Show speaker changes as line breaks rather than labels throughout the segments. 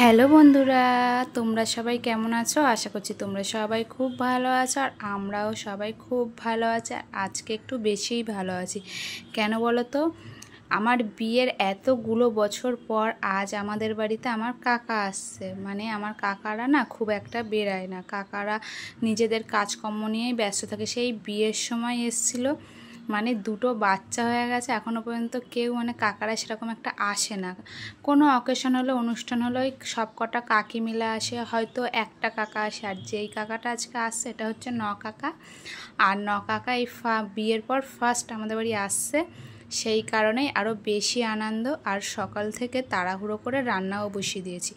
Hello বন্ধুরা, তোমরা সবাই কেমন আছো? আশা করছি তোমরা সবাই খুব ভালো আছো, আর আমরাও সবাই খুব ভালো আছি। আর আজকে একটু বেশিই ভালো আছি। কেন বলো তো? আমার বিয়ের এতগুলো বছর পর আজ আমাদের বাড়িতে আমার কাকা আসছে। মানে আমার কাকারা না খুব একটা বেরায় না, কাকারা নিজেদের কাজকর্ম নিয়েই ব্যস্ত থাকে। সেই বিয়ের সময় এসেছিলো, মানে দুটো বাচ্চা হয়ে গেছে, এখনও পর্যন্ত কেউ মানে কাকারা সেরকম একটা আসে না। কোনো অকেশন হলে, অনুষ্ঠান হলে ওই সব কটা কাকি মিলে আসে, হয়তো একটা কাকা আসে। আর যেই কাকাটা আজকে আসছে এটা হচ্ছে কাকা। আর কাকা এই বিয়ের পর ফার্স্ট আমাদের বাড়ি আসছে, সেই কারণেই আরও বেশি আনন্দ। আর সকাল থেকে তাড়াহুড়ো করে রান্নাও বসিয়ে দিয়েছি।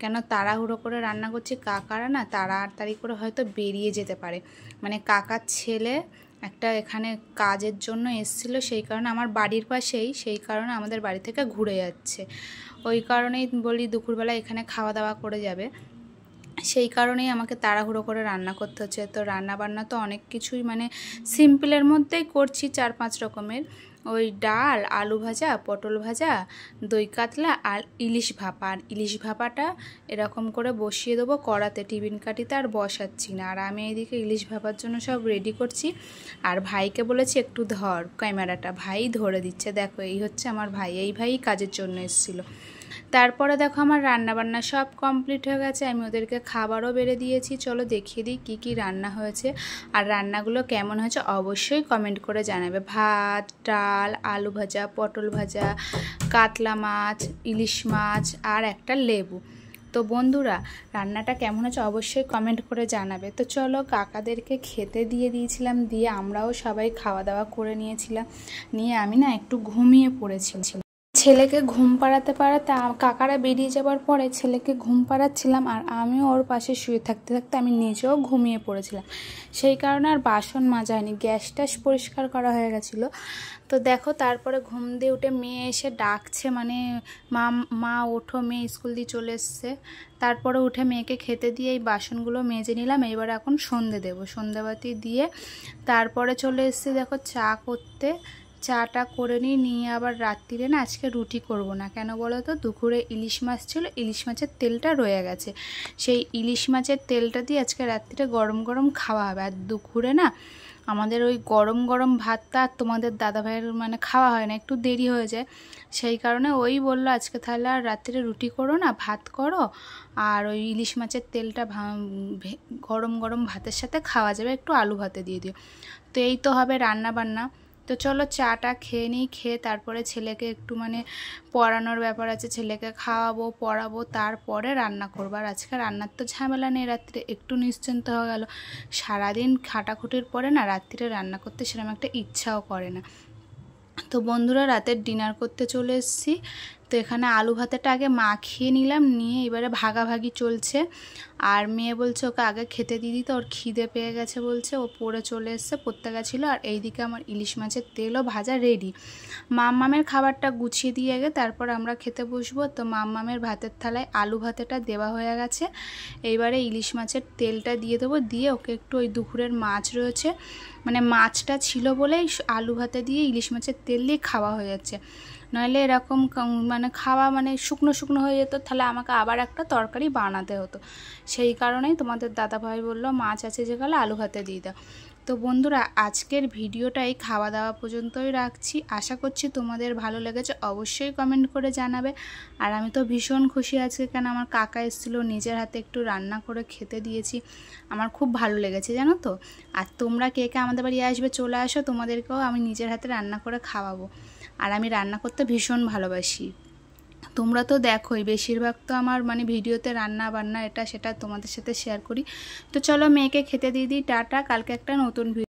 কেন তাড়াহুড়ো করে রান্না করছি? কাকারা না তাড়াতাড়ি করে হয়তো বেরিয়ে যেতে পারে, মানে কাকার ছেলে একটা এখানে কাজের জন্য এসেছিল, সেই কারণে আমার বাড়ির পাশেই, সেই কারণে আমাদের বাড়ি থেকে ঘুরে যাচ্ছে। ওই কারণেই বলি দুপুরবেলা এখানে খাওয়া দাওয়া করে যাবে, সেই কারণেই আমাকে তাড়াহুড়ো করে রান্না করতে হচ্ছে। তো রান্না বান্না তো অনেক কিছুই মানে সিম্পলের মধ্যেই করছি, 4-5 রকমের। ওই ডাল, আলু ভাজা, পটল ভাজা, দই কাতলা আর ইলিশ ভাপা। আর ইলিশ ভাপাটা এরকম করে বসিয়ে দেবো কড়াতে, টিফিন কাঠিতে আর বসাচ্ছি না। আর আমি এইদিকে ইলিশ ভাপার জন্য সব রেডি করছি। আর ভাইকে বলেছি একটু ধর ক্যামেরাটা, ভাই ধরে দিচ্ছে। দেখো এই হচ্ছে আমার ভাই, এই ভাই কাজের জন্য এসেছিলো। তারপরে দেখো আমার রান্নাবান্না সব কমপ্লিট হয়ে গেছে, আমি ওদেরকে খাবারও বেড়ে দিয়েছি। চলো দেখিয়ে দিই কী কী রান্না হয়েছে, আর রান্নাগুলো কেমন হয়েছে অবশ্যই কমেন্ট করে জানাবে। ভাত, ডাল, আলু ভাজা, পটল ভাজা, কাতলা মাছ, ইলিশ মাছ আর একটা লেবু। তো বন্ধুরা, রান্নাটা কেমন হয়েছে অবশ্যই কমেন্ট করে জানাবে। তো চলো কাকাদেরকে খেতে দিয়ে দিয়েছিলাম, দিয়ে আমরাও সবাই খাওয়া দাওয়া করে নিয়েছিলাম। নিয়ে আমি না একটু ঘুমিয়ে পড়েছিলাম। ছেলেকে ঘুম পাড়াতে পাড়াতে কাকারা বেরিয়ে যাবার পরে ছেলেকে ঘুম পাড়াচ্ছিলাম, আর আমিও ওর পাশে শুয়ে থাকতে থাকতে আমি নিজেও ঘুমিয়ে পড়েছিলাম। সেই কারণে আর বাসন মাজা হয়নি, গ্যাস ট্যাস পরিষ্কার করা হয়ে গেছিলো। তো দেখো তারপরে ঘুম দিয়ে উঠে মেয়ে এসে ডাকছে, মানে মা মা ওঠো, মেয়ে স্কুল দিয়ে চলে এসছে। তারপরে উঠে মেয়েকে খেতে দিয়ে এই বাসনগুলো মেজে নিলাম। এবার এখন সন্ধে দেবো, সন্ধেবাতি দিয়ে তারপরে চলে এসেছি দেখো চা করতে। চাটা করে নিয়ে আবার রাত্রিরে না আজকে রুটি করব না। কেন বলো তো? দুপুরে ইলিশ মাছ ছিল, ইলিশ মাছের তেলটা রয়ে গেছে, সেই ইলিশ মাছের তেলটা দিয়ে আজকে রাত্রিরে গরম গরম খাওয়া হবে। আর দুপুরে না আমাদের ওই গরম গরম ভাতটা আর তোমাদের দাদাভাইয়ের মানে খাওয়া হয় না, একটু দেরি হয়ে যায়। সেই কারণে ওই বললো আজকে তাহলে আর রাত্রিরে রুটি করো না, ভাত করো, আর ওই ইলিশ মাছের তেলটা গরম গরম ভাতের সাথে খাওয়া যাবে, একটু আলু ভাতে দিয়ে দিও। তো এই তো হবে রান্না বান্না। তো চলো চাটা খেয়ে নিই, খেয়ে তারপরে ছেলেকে একটু মানে পড়ানোর ব্যাপার আছে, ছেলেকে খাওয়াবো পড়াবো, তারপরে রান্না করবো। আর আজকে রান্নার তো ঝামেলা নেই, রাত্রে একটু নিশ্চিন্ত হয়ে গেল। সারাদিন খাটাখুটির পরে না রাত্রিরে রান্না করতে সেরকম একটা ইচ্ছাও করে না। তো বন্ধুরা, রাতের ডিনার করতে চলে এসেছি। তো এখানে আলু ভাতেটা আগে মাখিয়ে নিলাম, নিয়ে এবারে ভাগাভাগি চলছে। আর মেয়ে বলছে ওকে আগে খেতে দিয়ে দিতে, ওর খিদে পেয়ে গেছে বলছে, ও পড়ে চলে এসছে, পড়তে গেছিলো। আর এইদিকে আমার ইলিশ মাছের তেলও ভাজা রেডি। মাম্মামের খাবারটা গুছিয়ে দিয়ে আগে তারপর আমরা খেতে বসবো। তো মাম্মামের ভাতের থালায় আলু ভাতেটা দেওয়া হয়ে গেছে, এইবারে ইলিশ মাছের তেলটা দিয়ে দেবো। দিয়ে ওকে একটু ওই দুপুরের মাছ রয়েছে, মানে মাছটা ছিল বলেই আলু ভাতে দিয়ে ইলিশ মাছের তেল দিয়ে খাওয়া হয়ে যাচ্ছে। নইলে এরকম মানে খাওয়া মানে শুকনো শুকনো হয়ে যেত, তাহলে আমাকে আবার একটা তরকারি বানাতে হতো। সেই কারণেই তোমাদের দাদাভাই বললো মাছ আছে যে গেলে আলু ভাতে দিয়ে দাও। তো বন্ধুরা, আজকের ভিডিওটা এই খাওয়া দাওয়া পর্যন্তই রাখছি। আশা করছি তোমাদের ভালো লেগেছে, অবশ্যই কমেন্ট করে জানাবে। আর আমি তো ভীষণ খুশি আজকে, কেন আমার কাকা এসেছিলো, নিজের হাতে একটু রান্না করে খেতে দিয়েছি, আমার খুব ভালো লেগেছে জানো তো। আর তোমরা কে কে আমাদের বাড়ি আসবে চলে আসো, তোমাদেরকেও আমি নিজের হাতে রান্না করে খাওয়াবো। আর আমি রান্না করতে ভীষণ ভালোবাসি, তোমরা তো দেখোই বেশিরভাগ তো আমার মানে ভিডিওতে রান্না বান্না এটা সেটা তোমাদের সাথে শেয়ার করি। তো চলো মেয়েকে খেতে দিয়ে দিই, টাটা, কালকে একটা নতুন ভিডিও।